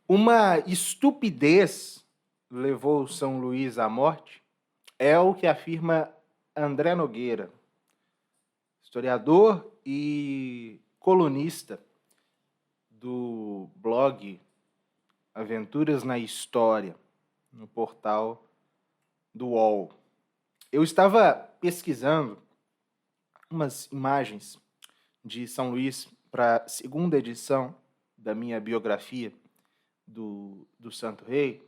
Uma estupidez levou São Luís à morte? É o que afirma André Nogueira, historiador e colunista do blog Aventuras na História, no portal do UOL. Eu estava pesquisando umas imagens de São Luís para a segunda edição da minha biografia do Santo Rei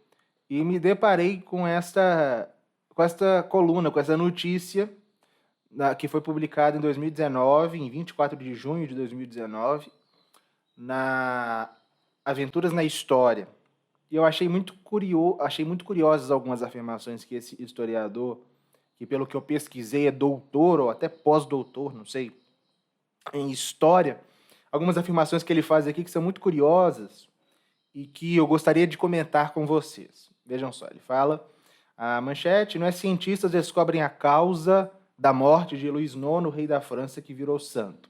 e me deparei com esta coluna, com essa notícia que foi publicada em 2019, em 24 de junho de 2019, na Aventuras na História. E eu achei muito curiosas algumas afirmações que esse historiador, que pelo que eu pesquisei é doutor ou até pós-doutor, não sei, em história, algumas afirmações que ele faz aqui que são muito curiosas e que eu gostaria de comentar com vocês. Vejam só, ele fala, a manchete, não é cientistas descobrem a causa da morte de Luís IX, rei da França, que virou santo.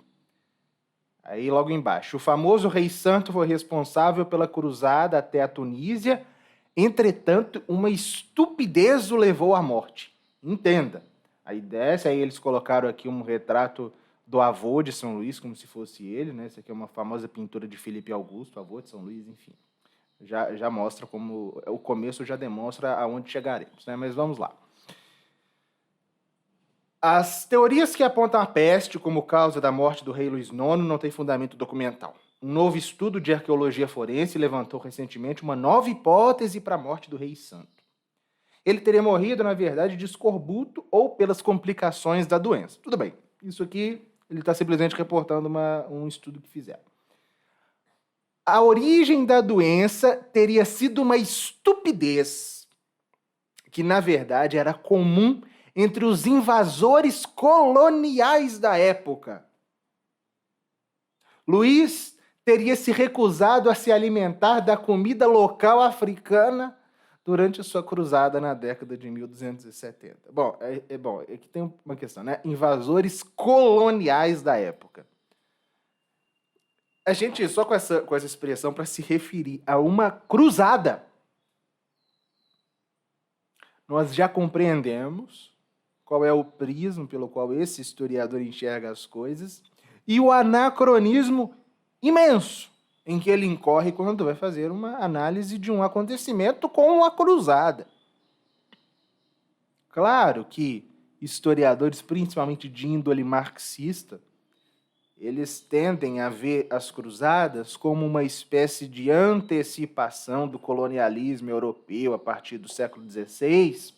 Aí logo embaixo, o famoso rei santo foi responsável pela cruzada até a Tunísia, entretanto, uma estupidez o levou à morte. Entenda. Aí desce, aí eles colocaram aqui um retrato do avô de São Luís, como se fosse ele, né? Essa aqui é uma famosa pintura de Felipe Augusto, avô de São Luís, enfim. Já mostra como... O começo já demonstra aonde chegaremos, né? Mas vamos lá. As teorias que apontam a peste como causa da morte do rei Luís IX não têm fundamento documental. Um novo estudo de arqueologia forense levantou recentemente uma nova hipótese para a morte do rei santo. Ele teria morrido, na verdade, de escorbuto ou pelas complicações da doença. Tudo bem, isso aqui ele está simplesmente reportando um estudo que fizeram. A origem da doença teria sido uma estupidez, que na verdade era comum entre os invasores coloniais da época. Luís teria se recusado a se alimentar da comida local africana durante a sua cruzada na década de 1270. Bom, aqui tem uma questão, né? Invasores coloniais da época. A gente, só com essa expressão para se referir a uma cruzada, nós já compreendemos qual é o prisma pelo qual esse historiador enxerga as coisas e o anacronismo imenso em que ele incorre quando vai fazer uma análise de um acontecimento com uma cruzada. Claro que historiadores, principalmente de índole marxista, eles tendem a ver as cruzadas como uma espécie de antecipação do colonialismo europeu a partir do século XVI.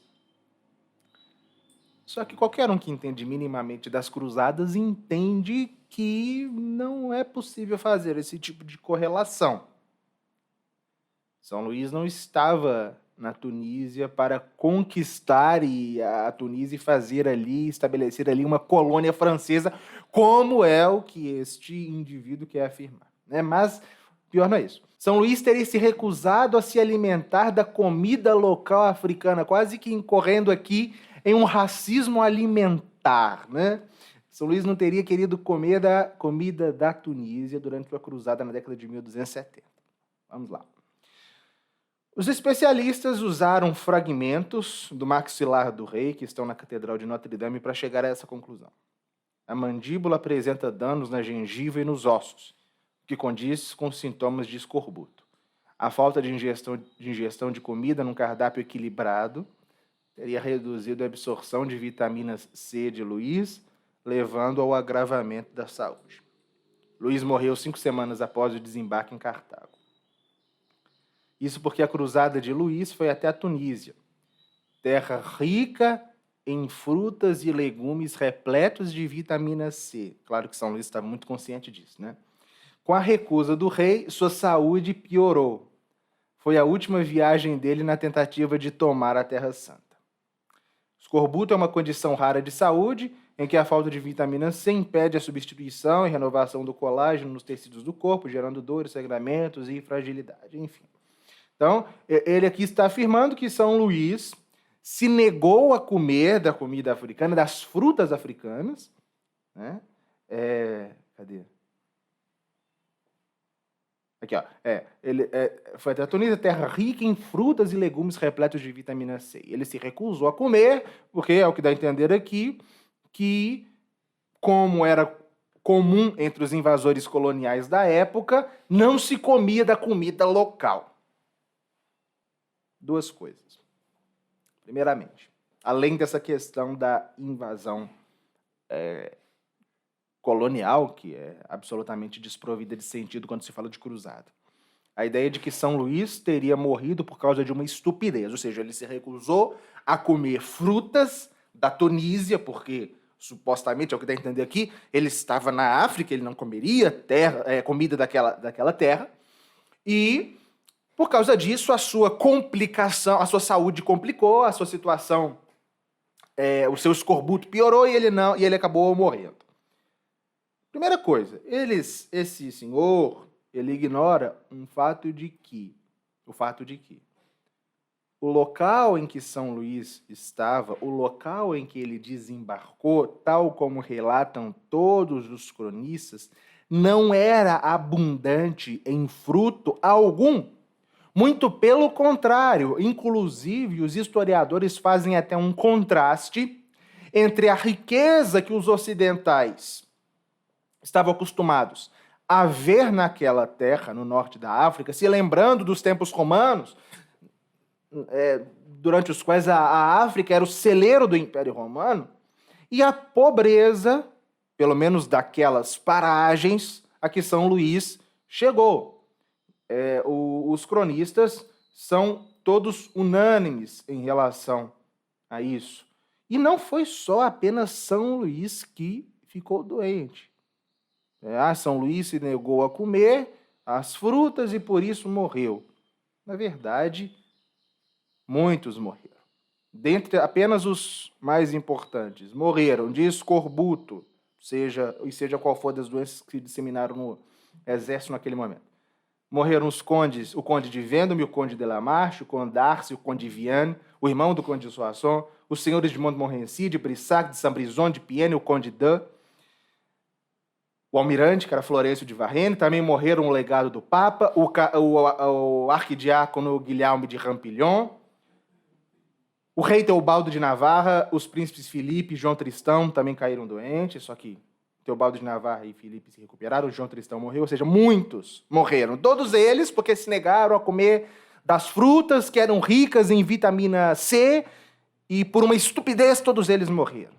Só que qualquer um que entende minimamente das cruzadas entende que não é possível fazer esse tipo de correlação. São Luís não estava na Tunísia para conquistar a Tunísia e estabelecer ali uma colônia francesa, como é o que este indivíduo quer afirmar, né? Mas pior não é isso. São Luís teria se recusado a se alimentar da comida local africana, quase que incorrendo aqui em um racismo alimentar, né? São Luís não teria querido comer da comida da Tunísia durante a cruzada na década de 1270. Vamos lá. Os especialistas usaram fragmentos do maxilar do rei, que estão na Catedral de Notre-Dame, para chegar a essa conclusão. A mandíbula apresenta danos na gengiva e nos ossos, o que condiz com sintomas de escorbuto. A falta de ingestão de comida num cardápio equilibrado teria reduzido a absorção de vitaminas C de Luís, levando ao agravamento da saúde. Luís morreu 5 semanas após o desembarque em Cartago. Isso porque a cruzada de Luís foi até a Tunísia, terra rica em frutas e legumes repletos de vitamina C. Claro que São Luís estava muito consciente disso, né? Com a recusa do rei, sua saúde piorou. Foi a última viagem dele na tentativa de tomar a Terra Santa. Escorbuto é uma condição rara de saúde, em que a falta de vitamina C impede a substituição e renovação do colágeno nos tecidos do corpo, gerando dores, sangramentos e fragilidade, enfim. Então, ele aqui está afirmando que São Luís se negou a comer da comida africana, das frutas africanas, né? Cadê? Aqui, ó. Foi até a Tunísia, terra rica em frutas e legumes repletos de vitamina C. Ele se recusou a comer, porque é o que dá a entender aqui, que, como era comum entre os invasores coloniais da época, não se comia da comida local. Duas coisas. Primeiramente, além dessa questão da invasão colonial, que é absolutamente desprovida de sentido quando se fala de cruzada. A ideia de que São Luís teria morrido por causa de uma estupidez, ou seja, ele se recusou a comer frutas da Tunísia, porque, supostamente, é o que dá a entender aqui, ele estava na África, ele não comeria comida daquela terra, e, por causa disso, a sua complicação, a sua saúde complicou, a sua situação, o seu escorbuto piorou e ele acabou morrendo. Primeira coisa, esse senhor, ele ignora o fato de que o local em que São Luís estava, o local em que ele desembarcou, tal como relatam todos os cronistas, não era abundante em fruto algum. Muito pelo contrário, inclusive os historiadores fazem até um contraste entre a riqueza que os ocidentais estavam acostumados a ver naquela terra, no norte da África, se lembrando dos tempos romanos, durante os quais a África era o celeiro do Império Romano, e a pobreza, pelo menos daquelas paragens a que São Luís chegou. Os cronistas são todos unânimes em relação a isso. E não foi só apenas São Luís que ficou doente. São Luís se negou a comer as frutas e por isso morreu. Na verdade, muitos morreram. Dentre apenas os mais importantes, morreram de escorbuto, seja qual for das doenças que se disseminaram no exército naquele momento. Morreram os condes, o conde de Vendôme, o conde de Lamarche, o conde d'Arcy, o conde de Viane, o irmão do conde de Soissons, os senhores de Montmorency, de Brissac, de Saint-Brisson, de Pienne, o conde d'Eu, o almirante, que era Florencio de Varenne, também morreram o legado do Papa, o arquidiácono Guilherme de Rampillon, o rei Teobaldo de Navarra, os príncipes Filipe e João Tristão também caíram doentes, só que Teobaldo de Navarra e Filipe se recuperaram, João Tristão morreu, ou seja, muitos morreram. Todos eles porque se negaram a comer das frutas que eram ricas em vitamina C e por uma estupidez todos eles morreram.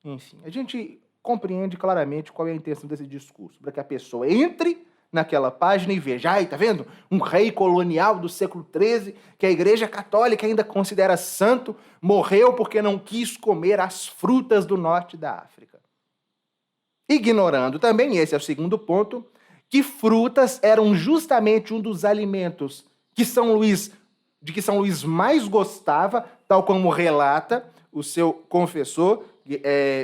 Enfim, a gente compreende claramente qual é a intenção desse discurso, para que a pessoa entre naquela página e veja, tá vendo? Um rei colonial do século XIII, que a Igreja Católica ainda considera santo, morreu porque não quis comer as frutas do norte da África. Ignorando também, esse é o segundo ponto, que frutas eram justamente um dos alimentos de que São Luís mais gostava, tal como relata o seu confessor,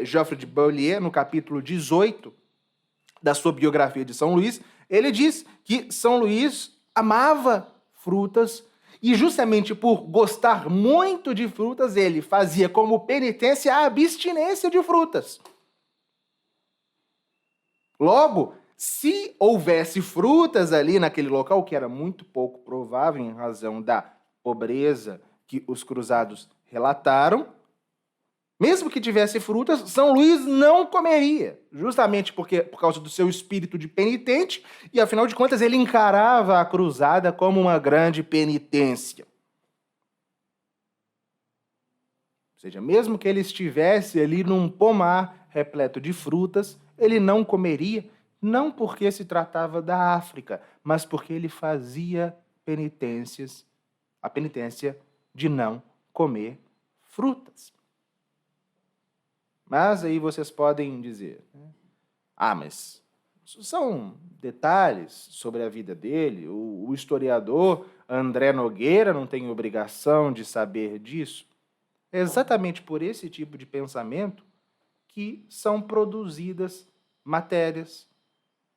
Geoffrey de Beaulieu, no capítulo 18 da sua biografia de São Luís. Ele diz que São Luís amava frutas e justamente por gostar muito de frutas, ele fazia como penitência a abstinência de frutas. Logo, se houvesse frutas ali naquele local, que era muito pouco provável em razão da pobreza que os cruzados relataram, mesmo que tivesse frutas, São Luís não comeria, justamente por causa do seu espírito de penitente, e afinal de contas ele encarava a cruzada como uma grande penitência. Ou seja, mesmo que ele estivesse ali num pomar repleto de frutas, ele não comeria, não porque se tratava da África, mas porque ele fazia a penitência de não comer frutas. Mas aí vocês podem dizer, mas são detalhes sobre a vida dele, o historiador André Nogueira não tem obrigação de saber disso. É exatamente por esse tipo de pensamento que são produzidas matérias,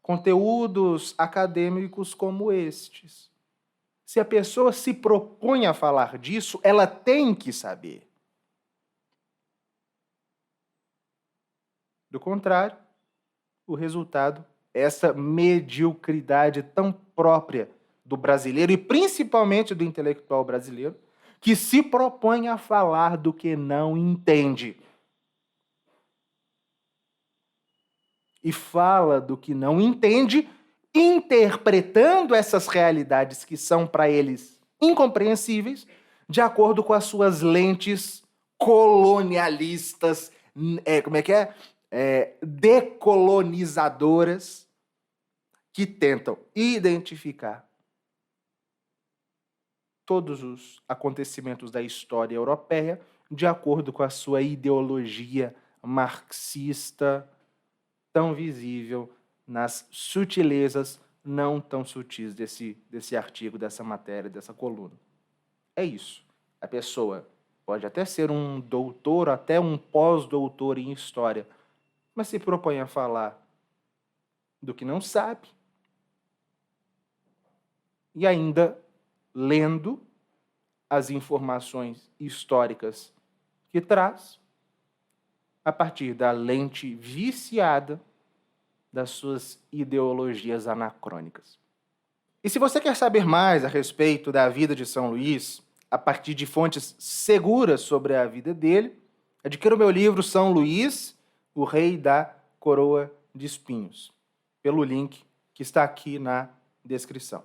conteúdos acadêmicos como estes. Se a pessoa se propõe a falar disso, ela tem que saber. Do contrário, o resultado essa mediocridade tão própria do brasileiro e principalmente do intelectual brasileiro, que se propõe a falar do que não entende. E fala do que não entende, interpretando essas realidades que são para eles incompreensíveis, de acordo com as suas lentes colonialistas, decolonizadoras, que tentam identificar todos os acontecimentos da história europeia de acordo com a sua ideologia marxista, tão visível nas sutilezas não tão sutis desse artigo, dessa matéria, dessa coluna. É isso. A pessoa pode até ser um doutor, até um pós-doutor em história, mas se propõe a falar do que não sabe e ainda lendo as informações históricas que traz a partir da lente viciada das suas ideologias anacrônicas. E se você quer saber mais a respeito da vida de São Luís, a partir de fontes seguras sobre a vida dele, adquira o meu livro São Luís, o Rei da Coroa de Espinhos, pelo link que está aqui na descrição.